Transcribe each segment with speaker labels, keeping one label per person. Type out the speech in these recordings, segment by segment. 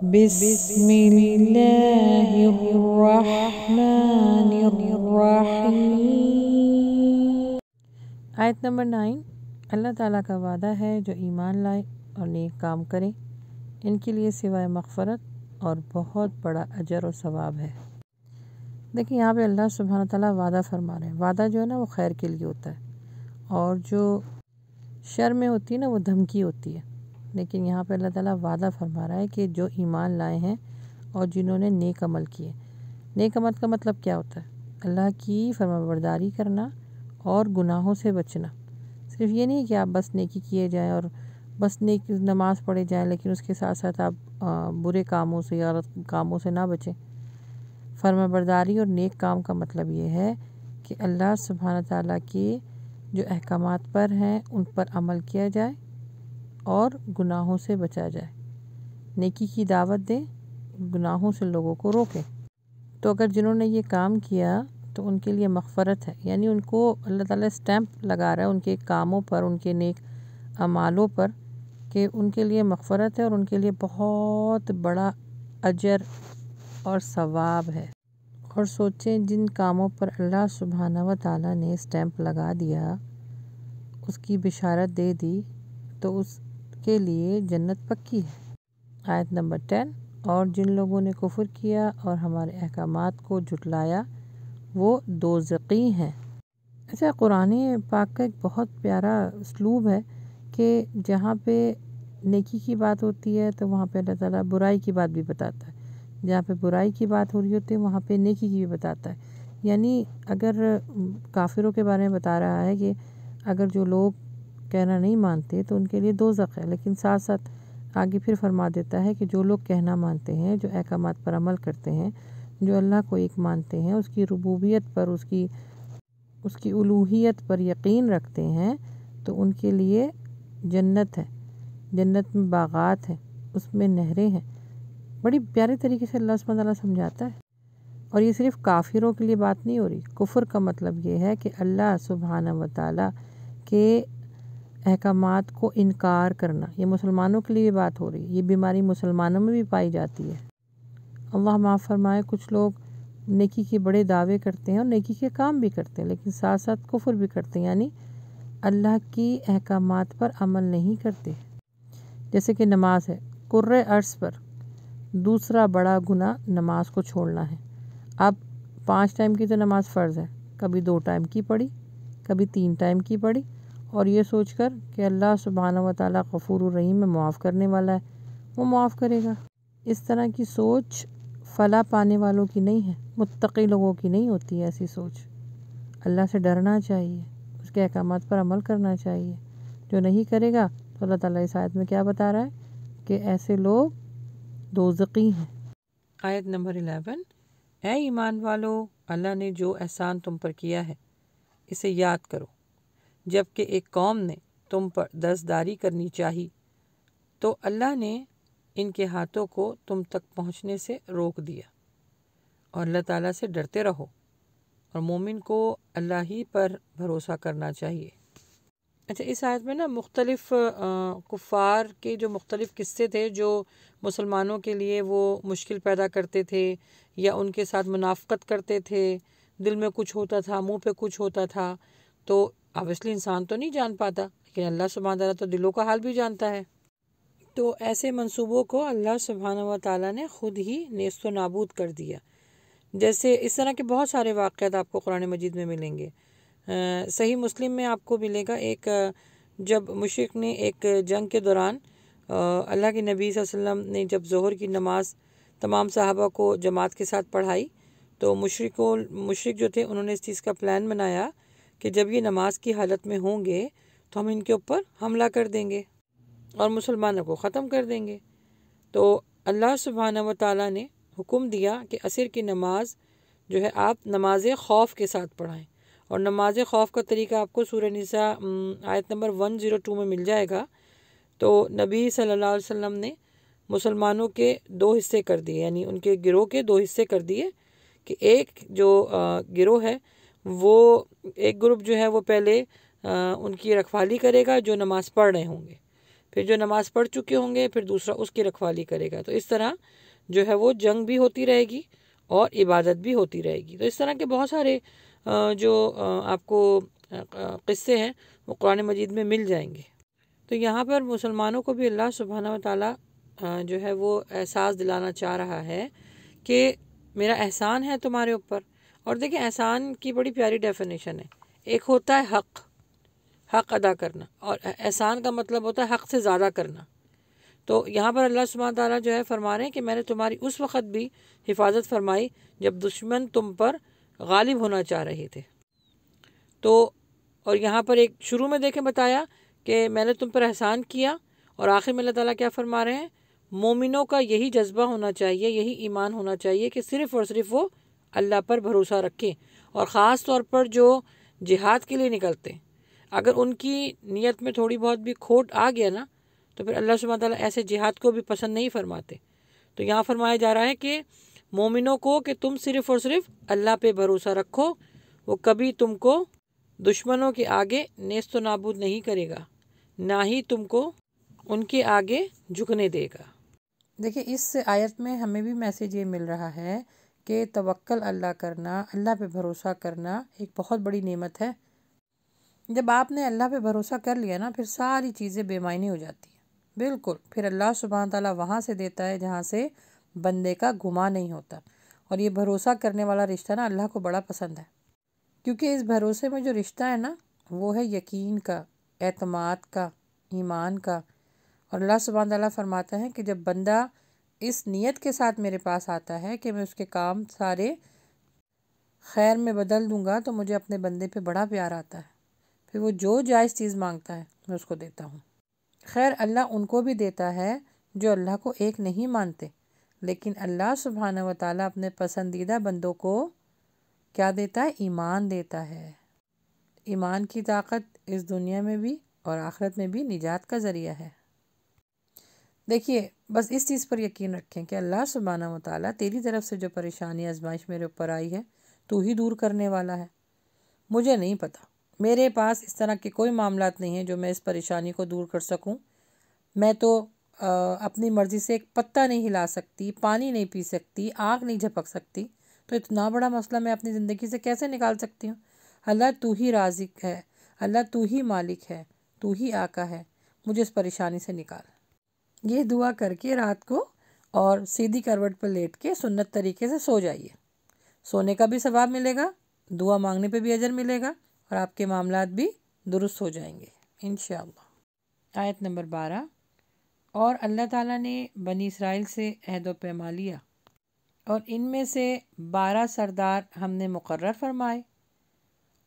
Speaker 1: بسم اللہ الرحمن الرحیم۔ آیت نمبر 9۔ اللہ تعالیٰ کا وعدہ ہے جو ایمان لائے اور نیک کام کریں، ان کے لیے سوائے مغفرت اور بہت بڑا اجر و ثواب ہے۔ دیکھیں یہاں پہ اللہ سبحانہ تعالیٰ وعدہ فرما رہے ہیں۔ وعدہ جو ہے نا وہ خیر کے لیے ہوتا ہے، اور جو شر میں ہوتی ہے نا وہ دھمکی ہوتی ہے، لیکن یہاں پہ اللہ تعالیٰ وعدہ فرما رہا ہے کہ جو ایمان لائے ہیں اور جنہوں نے نیک عمل کیے۔ نیک عمل کا مطلب کیا ہوتا ہے؟ اللہ کی فرمانبرداری کرنا اور گناہوں سے بچنا۔ صرف یہ نہیں کہ آپ بس نیکی کیے جائیں اور بس نیک نماز پڑھے جائیں، لیکن اس کے ساتھ ساتھ آپ برے کاموں سے یا غلط کاموں سے نہ بچیں۔ فرمانبرداری اور نیک کام کا مطلب یہ ہے کہ اللہ سبحانہ تعالیٰ کی جو احکامات پر ہیں ان پر عمل کیا جائے اور گناہوں سے بچا جائے، نیکی کی دعوت دیں، گناہوں سے لوگوں کو روکیں۔ تو اگر جنہوں نے یہ کام کیا تو ان کے لیے مغفرت ہے، یعنی ان کو اللہ تعالیٰ اسٹیمپ لگا رہا ہے ان کے کاموں پر، ان کے نیک اعمالوں پر، کہ ان کے لیے مغفرت ہے اور ان کے لیے بہت بڑا اجر اور ثواب ہے۔ اور سوچیں جن کاموں پر اللہ سبحانہ و تعالیٰ نے اسٹیمپ لگا دیا، اس کی بشارت دے دی، تو اس کے لیے جنت پکی ہے۔ آیت نمبر 10۔ اور جن لوگوں نے کفر کیا اور ہمارے احکامات کو جھٹلایا وہ دوزخی ہیں۔ اچھا، قرآن پاک کا ایک بہت پیارا اسلوب ہے کہ جہاں پہ نیکی کی بات ہوتی ہے تو وہاں پہ اللہ تعالیٰ برائی کی بات بھی بتاتا ہے، جہاں پہ برائی کی بات ہو رہی ہوتی ہے وہاں پہ نیکی کی بھی بتاتا ہے۔ یعنی اگر کافروں کے بارے میں بتا رہا ہے کہ اگر جو لوگ کہنا نہیں مانتے تو ان کے لیے دوزخ ہے، لیکن ساتھ ساتھ آگے پھر فرما دیتا ہے کہ جو لوگ کہنا مانتے ہیں، جو احکامات پر عمل کرتے ہیں، جو اللہ کو ایک مانتے ہیں، اس کی ربوبیت پر، اس کی الوہیت پر یقین رکھتے ہیں، تو ان کے لیے جنت ہے۔ جنت میں باغات ہیں، اس میں نہریں ہیں۔ بڑی پیارے طریقے سے اللہ سبحانہ تعالیٰ سمجھاتا ہے۔ اور یہ صرف کافروں کے لیے بات نہیں ہو رہی۔ کفر کا مطلب یہ ہے کہ اللہ سبحانہ و تعالیٰ کے احکامات کو انکار کرنا۔ یہ مسلمانوں کے لیے بھی بات ہو رہی ہے، یہ بیماری مسلمانوں میں بھی پائی جاتی ہے۔ اللہ معاف فرمائے، کچھ لوگ نیکی کے بڑے دعوے کرتے ہیں اور نیکی کے کام بھی کرتے ہیں، لیکن ساتھ ساتھ کفر بھی کرتے ہیں، یعنی اللہ کی احکامات پر عمل نہیں کرتے۔ جیسے کہ نماز ہے، کرۂ ارض پر دوسرا بڑا گناہ نماز کو چھوڑنا ہے۔ اب 5 ٹائم کی تو نماز فرض ہے، کبھی 2 ٹائم کی پڑھی، کبھی 3 ٹائم کی پڑھی، اور یہ سوچ کر کہ اللہ سبحانہ و تعالیٰ غفور الرحیم میں معاف کرنے والا ہے، وہ معاف کرے گا۔ اس طرح کی سوچ فلاح پانے والوں کی نہیں ہے، متقی لوگوں کی نہیں ہوتی ہے ایسی سوچ۔ اللہ سے ڈرنا چاہیے، اس کے احکامات پر عمل کرنا چاہیے۔ جو نہیں کرے گا تو اللہ تعالیٰ اس آیت میں کیا بتا رہا ہے کہ ایسے لوگ دوزخی ہیں۔ آیت نمبر 11۔ اے ایمان والو، اللہ نے جو احسان تم پر کیا ہے اسے یاد کرو۔ جب کہ ایک قوم نے تم پر دستداری کرنی چاہی تو اللہ نے ان کے ہاتھوں کو تم تک پہنچنے سے روک دیا، اور اللہ تعالیٰ سے ڈرتے رہو، اور مومن کو اللہ ہی پر بھروسہ کرنا چاہیے۔ اچھا، اس آیت میں نا مختلف کفار کے جو مختلف قصے تھے جو مسلمانوں کے لیے وہ مشکل پیدا کرتے تھے یا ان کے ساتھ منافقت کرتے تھے، دل میں کچھ ہوتا تھا، منہ پہ کچھ ہوتا تھا، تو obviously انسان تو نہیں جان پاتا، لیکن اللہ سبحانہ تعالیٰ تو دلوں کا حال بھی جانتا ہے۔ تو ایسے منصوبوں کو اللہ سبحانہ و تعالیٰ نے خود ہی نیست و نابود کر دیا۔ جیسے اس طرح کے بہت سارے واقعات آپ کو قرآن مجید میں ملیں گے۔ صحیح مسلم میں آپ کو ملے گا ایک، جب مشرک نے ایک جنگ کے دوران اللہ کے نبی صلی اللہ علیہ وسلم نے جب ظہر کی نماز تمام صحابہ کو جماعت کے ساتھ پڑھائی، تو مشرک جو تھے انہوں نے اس چیز کا پلان بنایا کہ جب یہ نماز کی حالت میں ہوں گے تو ہم ان کے اوپر حملہ کر دیں گے اور مسلمانوں کو ختم کر دیں گے۔ تو اللہ سبحانہ و تعالیٰ نے حکم دیا کہ عصر کی نماز جو ہے آپ نماز خوف کے ساتھ پڑھائیں، اور نماز خوف کا طریقہ آپ کو سورہ نساء آیت نمبر 102 میں مل جائے گا۔ تو نبی صلی اللہ علیہ وسلم نے مسلمانوں کے 2 حصے کر دیے، یعنی ان کے گروہ کے 2 حصے کر دیے، کہ ایک جو گروہ ہے وہ ایک گروپ جو ہے وہ پہلے ان کی رکھوالی کرے گا جو نماز پڑھ رہے ہوں گے، پھر جو نماز پڑھ چکے ہوں گے پھر دوسرا اس کی رکھوالی کرے گا۔ تو اس طرح جو ہے وہ جنگ بھی ہوتی رہے گی اور عبادت بھی ہوتی رہے گی۔ تو اس طرح کے بہت سارے جو آپ کو قصے ہیں وہ قرآن مجید میں مل جائیں گے۔ تو یہاں پر مسلمانوں کو بھی اللہ سبحانہ و تعالیٰ جو ہے وہ احساس دلانا چاہ رہا ہے کہ میرا احسان ہے تمہارے اوپر۔ اور دیکھیں احسان کی بڑی پیاری ڈیفینیشن ہے۔ ایک ہوتا ہے حق ادا کرنا، اور احسان کا مطلب ہوتا ہے حق سے زیادہ کرنا۔ تو یہاں پر اللہ سبحانہ تعالیٰ جو ہے فرما رہے ہیں کہ میں نے تمہاری اس وقت بھی حفاظت فرمائی جب دشمن تم پر غالب ہونا چاہ رہے تھے۔ تو اور یہاں پر ایک شروع میں دیکھیں بتایا کہ میں نے تم پر احسان کیا، اور آخر میں اللہ تعالیٰ کیا فرما رہے ہیں؟ مومنوں کا یہی جذبہ ہونا چاہیے، یہی ایمان ہونا چاہیے کہ صرف اور صرف وہ اللہ پر بھروسہ رکھیں، اور خاص طور پر جو جہاد کے لیے نکلتے ہیں اگر ان کی نیت میں تھوڑی بہت بھی کھوٹ آ گیا نا تو پھر اللہ سبحانہ تعالیٰ ایسے جہاد کو بھی پسند نہیں فرماتے۔ تو یہاں فرمایا جا رہا ہے کہ مومنوں کو کہ تم صرف اور صرف اللہ پہ بھروسہ رکھو، وہ کبھی تم کو دشمنوں کے آگے نیست و نابود نہیں کرے گا، نہ ہی تم کو ان کے آگے جھکنے دے گا۔ دیکھیں اس آیت میں ہمیں بھی میسیج یہ مل رہا ہے کہ توکل اللہ کرنا، اللہ پہ بھروسہ کرنا ایک بہت بڑی نعمت ہے۔ جب آپ نے اللہ پہ بھروسہ کر لیا نا پھر ساری چیزیں بے معنی ہو جاتی ہیں، بالکل۔ پھر اللہ سبحانہ تعالیٰ وہاں سے دیتا ہے جہاں سے بندے کا گمان نہیں ہوتا، اور یہ بھروسہ کرنے والا رشتہ نا اللہ کو بڑا پسند ہے، کیونکہ اس بھروسے میں جو رشتہ ہے نا وہ ہے یقین کا، اعتماد کا، ایمان کا۔ اور اللہ سبحانہ تعالیٰ فرماتا ہے کہ جب بندہ اس نیت کے ساتھ میرے پاس آتا ہے کہ میں اس کے کام سارے خیر میں بدل دوں گا تو مجھے اپنے بندے پہ بڑا پیار آتا ہے، پھر وہ جو جائز چیز مانگتا ہے میں اس کو دیتا ہوں۔ خیر اللہ ان کو بھی دیتا ہے جو اللہ کو ایک نہیں مانتے، لیکن اللہ سبحانہ و تعالیٰ اپنے پسندیدہ بندوں کو کیا دیتا ہے؟ ایمان دیتا ہے۔ ایمان کی طاقت اس دنیا میں بھی اور آخرت میں بھی نجات کا ذریعہ ہے۔ دیکھیے بس اس چیز پر یقین رکھیں کہ اللہ سبحانہ و تعالیٰ تیری طرف سے جو پریشانی آزمائش میرے اوپر آئی ہے تو ہی دور کرنے والا ہے۔ مجھے نہیں پتا، میرے پاس اس طرح کے کوئی معاملات نہیں ہیں جو میں اس پریشانی کو دور کر سکوں۔ میں تو اپنی مرضی سے ایک پتہ نہیں ہلا سکتی، پانی نہیں پی سکتی، آگ نہیں جھپک سکتی، تو اتنا بڑا مسئلہ میں اپنی زندگی سے کیسے نکال سکتی ہوں؟ اللہ تو ہی رازق ہے، اللہ تو ہی مالک ہے، تو ہی آقا ہے، مجھے اس پریشانی سے نکال۔ یہ دعا کر کے رات کو اور سیدھی کروٹ پر لیٹ کے سنت طریقے سے سو جائیے، سونے کا بھی ثواب ملے گا، دعا مانگنے پہ بھی اجر ملے گا، اور آپ کے معاملات بھی درست ہو جائیں گے انشاءاللہ۔ آیت نمبر 12، اور اللہ تعالیٰ نے بنی اسرائیل سے عہد و پیمان لیا، اور ان میں سے 12 سردار ہم نے مقرر فرمائے،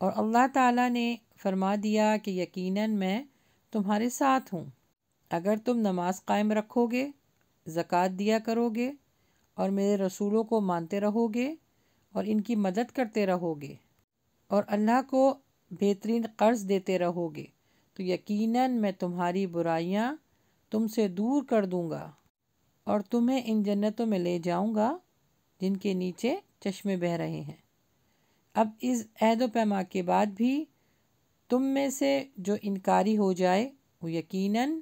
Speaker 1: اور اللہ تعالیٰ نے فرما دیا کہ یقیناً میں تمہارے ساتھ ہوں، اگر تم نماز قائم رکھو گے، زکوٰۃ دیا کرو گے، اور میرے رسولوں کو مانتے رہو گے اور ان کی مدد کرتے رہو گے، اور اللہ کو بہترین قرض دیتے رہو گے، تو یقیناً میں تمہاری برائیاں تم سے دور کر دوں گا، اور تمہیں ان جنتوں میں لے جاؤں گا جن کے نیچے چشمے بہہ رہے ہیں۔ اب اس عہد و پیمان کے بعد بھی تم میں سے جو انکاری ہو جائے وہ یقیناً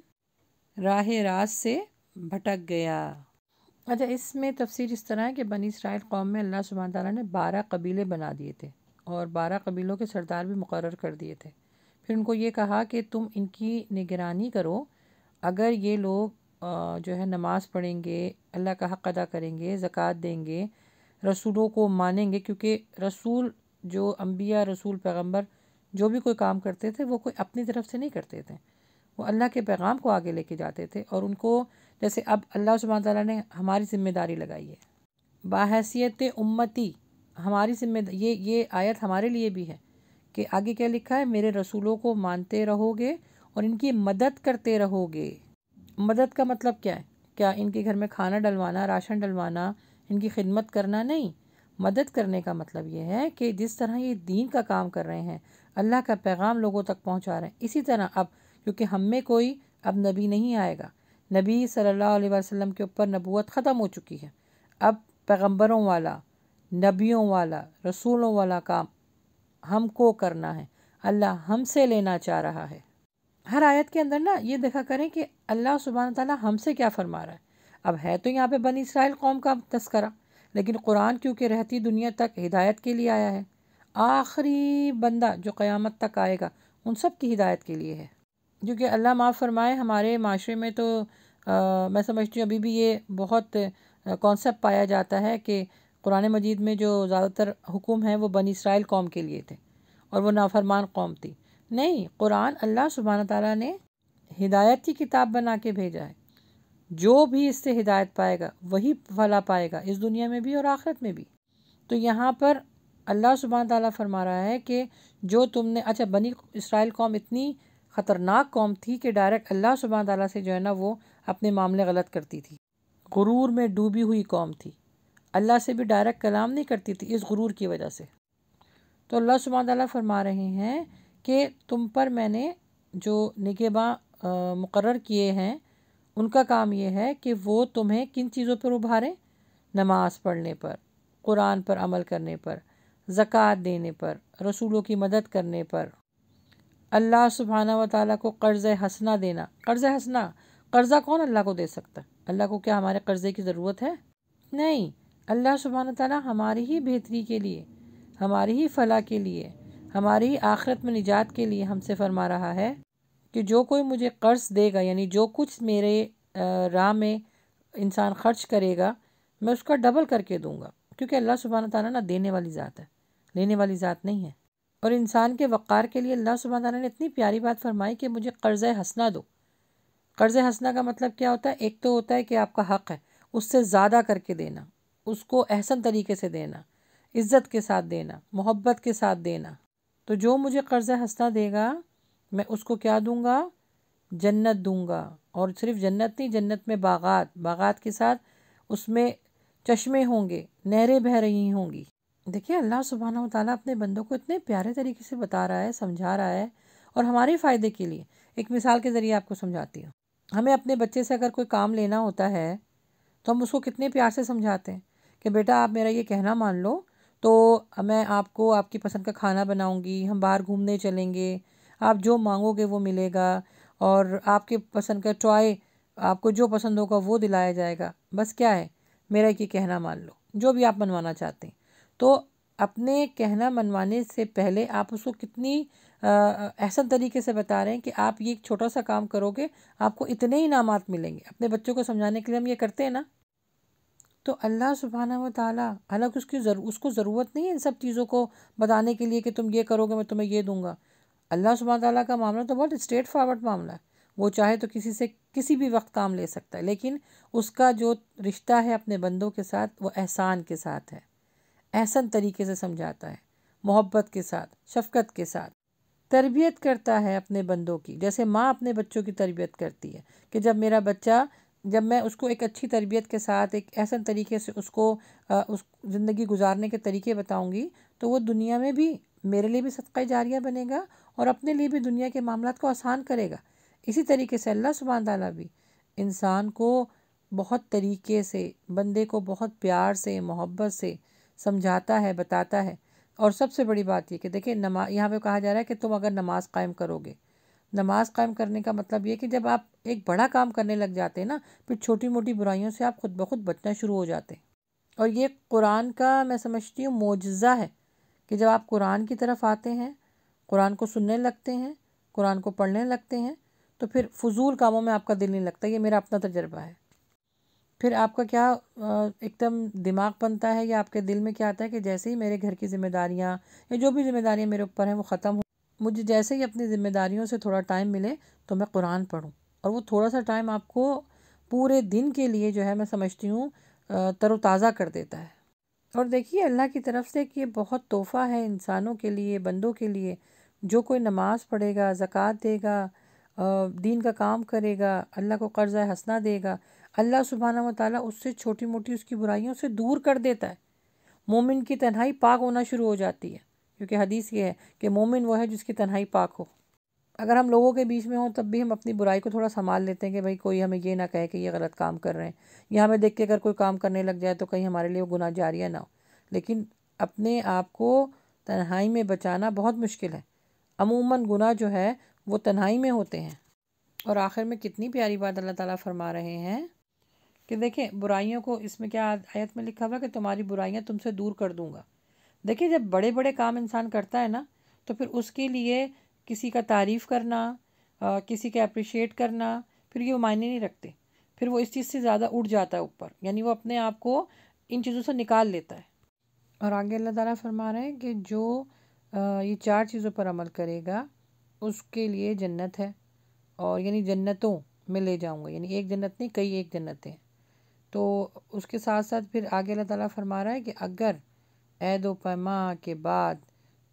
Speaker 1: راہ راست سے بھٹک گیا۔ اچھا اس میں تفسیر اس طرح ہے کہ بنی اسرائیل قوم میں اللہ سبحانہ تعالیٰ نے 12 قبیلے بنا دیے تھے، اور 12 قبیلوں کے سردار بھی مقرر کر دیے تھے۔ پھر ان کو یہ کہا کہ تم ان کی نگرانی کرو، اگر یہ لوگ جو ہے نماز پڑھیں گے، اللہ کا حق ادا کریں گے، زکوٰۃ دیں گے، رسولوں کو مانیں گے، کیونکہ رسول جو انبیاء، رسول، پیغمبر جو بھی کوئی کام کرتے تھے وہ کوئی اپنی طرف سے نہیں کرتے تھے، وہ اللہ کے پیغام کو آگے لے کے جاتے تھے، اور ان کو جیسے اب اللہ سبحانہ تعالیٰ نے ہماری ذمہ داری لگائی ہے بحیثیت امتی، ہماری یہ آیت ہمارے لیے بھی ہے کہ آگے کیا لکھا ہے؟ میرے رسولوں کو مانتے رہو گے اور ان کی مدد کرتے رہو گے۔ مدد کا مطلب کیا ہے؟ کیا ان کے گھر میں کھانا ڈلوانا، راشن ڈلوانا، ان کی خدمت کرنا؟ نہیں، مدد کرنے کا مطلب یہ ہے کہ جس طرح یہ دین کا کام کر رہے ہیں، اللہ کا پیغام لوگوں تک پہنچا رہے ہیں، اسی طرح اب کیونکہ ہم میں کوئی اب نبی نہیں آئے گا، نبی صلی اللہ علیہ وسلم کے اوپر نبوت ختم ہو چکی ہے، اب پیغمبروں والا، نبیوں والا، رسولوں والا کام ہم کو کرنا ہے، اللہ ہم سے لینا چاہ رہا ہے۔ ہر آیت کے اندر نا یہ دیکھا کریں کہ اللہ سبحانہ تعالیٰ ہم سے کیا فرما رہا ہے۔ اب ہے تو یہاں پہ بنی اسرائیل قوم کا تذکرہ، لیکن قرآن کیونکہ رہتی دنیا تک ہدایت کے لیے آیا ہے، آخری بندہ جو قیامت تک آئے گا ان سب کی ہدایت کے لیے ہے۔ کیونکہ اللہ معاف فرمائے، ہمارے معاشرے میں تو میں سمجھتی ہوں ابھی بھی یہ بہت کانسیپٹ پایا جاتا ہے کہ قرآن مجید میں جو زیادہ تر حکم ہیں وہ بنی اسرائیل قوم کے لیے تھے اور وہ نافرمان قوم تھی۔ نہیں، قرآن اللہ سبحانہ تعالیٰ نے ہدایت کی کتاب بنا کے بھیجا ہے۔ جو بھی اس سے ہدایت پائے گا وہی فلاح پائے گا، اس دنیا میں بھی اور آخرت میں بھی۔ تو یہاں پر اللہ سبحانہ تعالیٰ فرما رہا ہے کہ جو تم نے، اچھا بنی اسرائیل قوم اتنی خطرناک قوم تھی کہ ڈائریکٹ اللہ سبحانہ تعالیٰ سے جو ہے نا وہ اپنے معاملے غلط کرتی تھی، غرور میں ڈوبی ہوئی قوم تھی، اللہ سے بھی ڈائریکٹ کلام نہیں کرتی تھی اس غرور کی وجہ سے۔ تو اللہ سبحانہ تعالیٰ فرما رہے ہیں کہ تم پر میں نے جو نگہباں مقرر کیے ہیں ان کا کام یہ ہے کہ وہ تمہیں کن چیزوں پر ابھاریں؟ نماز پڑھنے پر، قرآن پر عمل کرنے پر، زکوٰۃ دینے پر، رسولوں کی مدد کرنے پر، اللہ سبحانہ و تعالیٰ کو قرض حسنہ دینا۔ قرض حسنہ، قرضہ کون اللہ کو دے سکتا ہے؟ اللہ کو کیا ہمارے قرضے کی ضرورت ہے؟ نہیں، اللہ سبحانہ و تعالیٰ ہماری ہی بہتری کے لیے، ہماری ہی فلاح کے لیے، ہماری ہی آخرت میں نجات کے لیے ہم سے فرما رہا ہے کہ جو کوئی مجھے قرض دے گا، یعنی جو کچھ میرے راہ میں انسان خرچ کرے گا میں اس کا ڈبل کر کے دوں گا، کیونکہ اللہ سبحانہ تعالیٰ نا دینے والی ذات ہے، لینے والی ذات نہیں ہے۔ اور انسان کے وقار کے لیے اللہ سبحانہ تعالیٰ نے اتنی پیاری بات فرمائی کہ مجھے قرض حسنہ دو۔ قرض حسنہ کا مطلب کیا ہوتا ہے؟ ایک تو ہوتا ہے کہ آپ کا حق ہے اس سے زیادہ کر کے دینا، اس کو احسن طریقے سے دینا، عزت کے ساتھ دینا، محبت کے ساتھ دینا۔ تو جو مجھے قرض حسنہ دے گا میں اس کو کیا دوں گا؟ جنت دوں گا۔ اور صرف جنت نہیں، جنت میں باغات، باغات کے ساتھ اس میں چشمے ہوں گے، نہریں بہہ رہی ہوں گی۔ دیکھیے اللہ سبحانہ و تعالیٰ اپنے بندوں کو اتنے پیارے طریقے سے بتا رہا ہے، سمجھا رہا ہے، اور ہمارے فائدے کے لیے۔ ایک مثال کے ذریعے آپ کو سمجھاتی ہوں۔ ہمیں اپنے بچے سے اگر کوئی کام لینا ہوتا ہے تو ہم اس کو کتنے پیار سے سمجھاتے ہیں کہ بیٹا آپ میرا یہ کہنا مان لو تو میں آپ کو آپ کی پسند کا کھانا بناؤں گی، ہم باہر گھومنے چلیں گے، آپ جو مانگو گے وہ ملے گا، اور آپ کے پسند کا ٹوائے آپ کو جو پسند ہوگا وہ دلایا جائے گا۔ بس کیا ہے، میرا یہ کہنا مان لو، جو بھی آپ منوانا چاہتے ہیں۔ تو اپنے کہنا منوانے سے پہلے آپ اس کو کتنی احسن طریقے سے بتا رہے ہیں کہ آپ یہ ایک چھوٹا سا کام کرو گے آپ کو اتنے انعامات ملیں گے۔ اپنے بچوں کو سمجھانے کے لیے ہم یہ کرتے ہیں نا۔ تو اللہ سبحانہ و تعالیٰ، حالانکہ اس کو ضرورت نہیں ہے ان سب چیزوں کو بتانے کے لیے کہ تم یہ کرو گے میں تمہیں یہ دوں گا۔ اللہ سبحانہ تعالیٰ کا معاملہ تو بہت اسٹریٹ فارورڈ معاملہ ہے، وہ چاہے تو کسی سے کسی بھی وقت کام لے سکتا ہے، لیکن اس کا جو رشتہ ہے اپنے بندوں کے ساتھ وہ احسان کے ساتھ ہے، احسن طریقے سے سمجھاتا ہے، محبت کے ساتھ، شفقت کے ساتھ تربیت کرتا ہے اپنے بندوں کی، جیسے ماں اپنے بچوں کی تربیت کرتی ہے کہ جب میرا بچہ، جب میں اس کو ایک اچھی تربیت کے ساتھ ایک احسن طریقے سے اس کو اس زندگی گزارنے کے طریقے بتاؤں گی تو وہ دنیا میں بھی میرے لیے بھی صدقہ جاریہ بنے گا اور اپنے لیے بھی دنیا کے معاملات کو آسان کرے گا۔ اسی طریقے سے اللہ سبحانہ تعالیٰ بھی انسان کو بہت طریقے سے، بندے کو بہت پیار سے، محبت سے سمجھاتا ہے، بتاتا ہے۔ اور سب سے بڑی بات یہ کہ دیکھیں یہاں پہ کہا جا رہا ہے کہ تم اگر نماز قائم کرو گے، نماز قائم کرنے کا مطلب یہ کہ جب آپ ایک بڑا کام کرنے لگ جاتے ہیں نا پھر چھوٹی موٹی برائیوں سے آپ خود بخود بچنا شروع ہو جاتے ہیں۔ اور یہ قرآن کا میں سمجھتی ہوں معجزہ ہے کہ جب آپ قرآن کی طرف آتے ہیں، قرآن کو سننے لگتے ہیں، قرآن کو پڑھنے لگتے ہیں تو پھر فضول کاموں میں آپ کا دل نہیں لگتا۔ یہ میرا اپنا تجربہ ہے۔ پھر آپ کا کیا ایک دم دماغ بنتا ہے یا آپ کے دل میں کیا آتا ہے کہ جیسے ہی میرے گھر کی ذمہ داریاں یا جو بھی ذمہ داریاں میرے اوپر ہیں وہ ختم ہو، مجھے جیسے ہی اپنی ذمہ داریوں سے تھوڑا ٹائم ملے تو میں قرآن پڑھوں۔ اور وہ تھوڑا سا ٹائم آپ کو پورے دن کے لیے جو ہے میں سمجھتی ہوں تر و تازہ کر دیتا ہے۔ اور دیکھیے اللہ کی طرف سے کہ یہ بہت تحفہ ہے انسانوں کے لیے، بندوں کے لیے۔ جو کوئی نماز پڑھے گا، زکوٰۃ دے گا، دین کا کام کرے گا، اللہ کو قرض حسنہ دے گا، اللہ سبحانہ و تعالیٰ اس سے چھوٹی موٹی اس کی برائیوں سے دور کر دیتا ہے۔ مومن کی تنہائی پاک ہونا شروع ہو جاتی ہے، کیونکہ حدیث یہ ہے کہ مومن وہ ہے جس کی تنہائی پاک ہو۔ اگر ہم لوگوں کے بیچ میں ہوں تب بھی ہم اپنی برائی کو تھوڑا سنبھال لیتے ہیں کہ بھئی کوئی ہمیں یہ نہ کہے کہ یہ غلط کام کر رہے ہیں، یا ہمیں دیکھ کے اگر کوئی کام کرنے لگ جائے تو کہیں ہمارے لیے وہ گناہ جاریہ نہ ہو۔ لیکن اپنے آپ کو تنہائی میں بچانا بہت مشکل ہے۔ عموماً گناہ جو ہے وہ تنہائی میں ہوتے ہیں۔ اور آخر میں کتنی پیاری بات اللہ تعالیٰ فرما رہے ہیں کہ دیکھیں برائیوں کو، اس میں کیا آیت میں لکھا ہوا کہ تمہاری برائیاں تم سے دور کر دوں گا۔ دیکھیں جب بڑے بڑے کام انسان کرتا ہے نا تو پھر اس کے لیے کسی کا تعریف کرنا، کسی کا اپریشیٹ کرنا، پھر یہ معنی نہیں رکھتے، پھر وہ اس چیز سے زیادہ اٹھ جاتا ہے اوپر، یعنی وہ اپنے آپ کو ان چیزوں سے نکال لیتا ہے۔ اور آگے اللہ تعالیٰ فرما رہے ہیں کہ جو یہ 4 چیزوں پر عمل کرے گا اس کے لیے جنت ہے، اور یعنی جنتوں میں لے جاؤں گا، یعنی ایک جنت نہیں، کئی ایک جنتیں۔ تو اس کے ساتھ ساتھ پھر آگے اللہ تعالیٰ فرما رہا ہے کہ اگر عہد و پیما کے بعد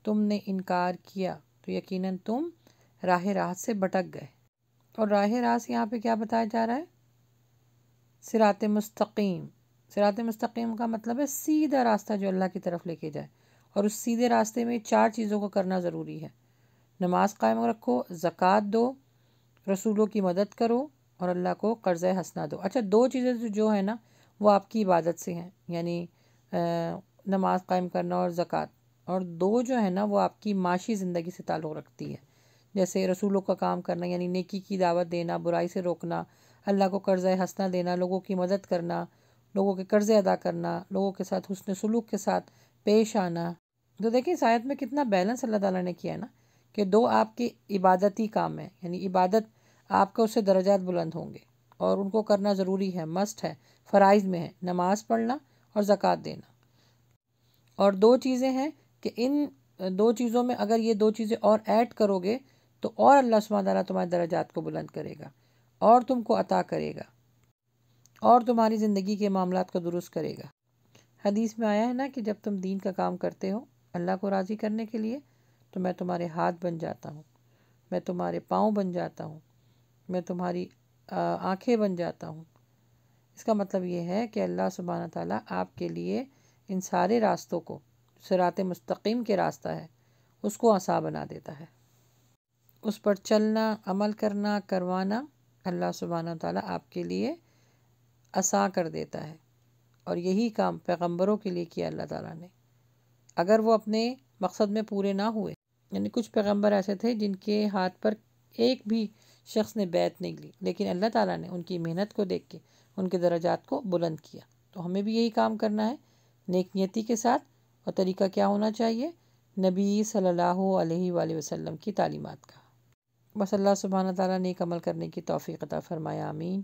Speaker 1: تم نے انکار کیا تو یقیناً تم راہ راست سے بھٹک گئے۔ اور راہ راست یہاں پہ کیا بتایا جا رہا ہے؟ صراط مستقیم۔ صراط مستقیم کا مطلب ہے سیدھا راستہ جو اللہ کی طرف لے کے جائے، اور اس سیدھے راستے میں 4 چیزوں کو کرنا ضروری ہے۔ نماز قائم رکھو، زکوٰۃ دو، رسولوں کی مدد کرو، اور اللہ کو قرض حسنہ دو۔ اچھا 2 چیزیں جو ہے نا وہ آپ کی عبادت سے ہیں، یعنی نماز قائم کرنا اور زکوٰۃ، اور 2 جو ہے نا وہ آپ کی معاشی زندگی سے تعلق رکھتی ہے، جیسے رسولوں کا کام کرنا یعنی نیکی کی دعوت دینا، برائی سے روکنا، اللہ کو قرض حسنہ دینا، لوگوں کی مدد کرنا، لوگوں کے قرضے ادا کرنا، لوگوں کے ساتھ حسن سلوک کے ساتھ پیش آنا۔ تو دیکھیں اس آیت میں کتنا بیلنس اللہ تعالیٰ نے کیا ہے نا، کہ 2 آپ کے عبادتی کام ہیں، یعنی عبادت آپ کے اس سے درجات بلند ہوں گے اور ان کو کرنا ضروری ہے، مسٹ ہے، فرائض میں ہے، نماز پڑھنا اور زکوٰۃ دینا۔ اور 2 چیزیں ہیں کہ ان 2 چیزوں میں اگر یہ 2 چیزیں اور ایڈ کرو گے تو اور اللہ سبحانہ تعالیٰ تمہارے درجات کو بلند کرے گا، اور تم کو عطا کرے گا، اور تمہاری زندگی کے معاملات کو درست کرے گا۔ حدیث میں آیا ہے نا کہ جب تم دین کا کام کرتے ہو اللہ کو راضی کرنے کے لیے تو میں تمہارے ہاتھ بن جاتا ہوں، میں تمہارے پاؤں بن جاتا ہوں، میں تمہاری آنکھیں بن جاتا ہوں۔ اس کا مطلب یہ ہے کہ اللہ سبحانہ تعالیٰ آپ کے لیے ان سارے راستوں کو، صراط مستقیم کے راستہ ہے، اس کو آسان بنا دیتا ہے۔ اس پر چلنا، عمل کرنا، کروانا اللہ سبحانہ تعالیٰ آپ کے لیے آسان کر دیتا ہے، اور یہی کام پیغمبروں کے لیے کیا اللہ تعالیٰ نے۔ اگر وہ اپنے مقصد میں پورے نہ ہوئے، یعنی کچھ پیغمبر ایسے تھے جن کے ہاتھ پر ایک بھی شخص نے بیعت نہیں لی، لیکن اللہ تعالیٰ نے ان کی محنت کو دیکھ کے ان کے درجات کو بلند کیا۔ تو ہمیں بھی یہی کام کرنا ہے نیک نیتی کے ساتھ، اور طریقہ کیا ہونا چاہیے؟ نبی صلی اللہ علیہ وآلہ وسلم کی تعلیمات کا۔ بس اللہ سبحانہ تعالیٰ نیک عمل کرنے کی توفیق عطا فرمائے، آمین۔